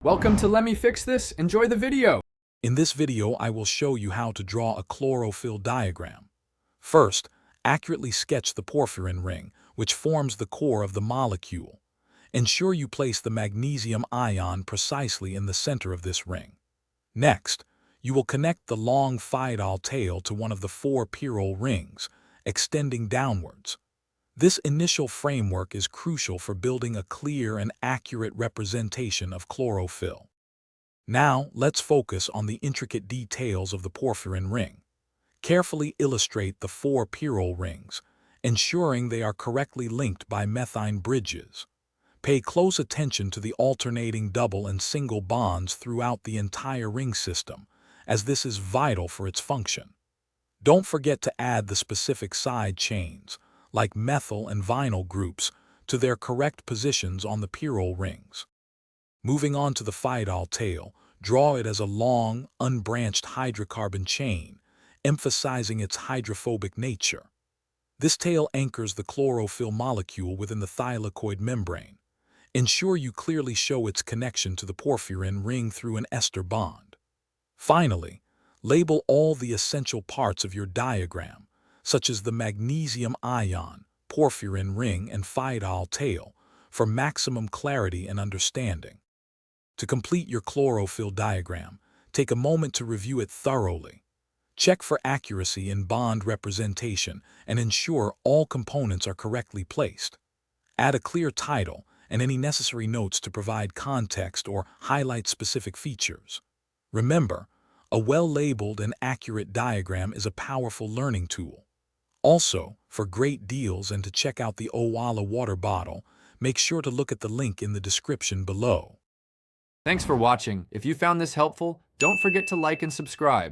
Welcome to Let Me Fix This. Enjoy the video. In this video, I will show you how to draw a chlorophyll diagram. First, accurately sketch the porphyrin ring, which forms the core of the molecule. Ensure you place the magnesium ion precisely in the center of this ring. Next, you will connect the long phytol tail to one of the four pyrrole rings, extending downwards. This initial framework is crucial for building a clear and accurate representation of chlorophyll. Now, let's focus on the intricate details of the porphyrin ring. Carefully illustrate the four pyrrole rings, ensuring they are correctly linked by methine bridges. Pay close attention to the alternating double and single bonds throughout the entire ring system, as this is vital for its function. Don't forget to add the specific side chains, like methyl and vinyl groups, to their correct positions on the pyrrole rings. Moving on to the phytol tail, draw it as a long, unbranched hydrocarbon chain, emphasizing its hydrophobic nature. This tail anchors the chlorophyll molecule within the thylakoid membrane. Ensure you clearly show its connection to the porphyrin ring through an ester bond. Finally, label all the essential parts of your diagram, such as the magnesium ion, porphyrin ring, and phytol tail, for maximum clarity and understanding. To complete your chlorophyll diagram, take a moment to review it thoroughly. Check for accuracy in bond representation and ensure all components are correctly placed. Add a clear title and any necessary notes to provide context or highlight specific features. Remember, a well-labeled and accurate diagram is a powerful learning tool. Also, for great deals and to check out the Owala water bottle, make sure to look at the link in the description below. Thanks for watching. If you found this helpful, don't forget to like and subscribe.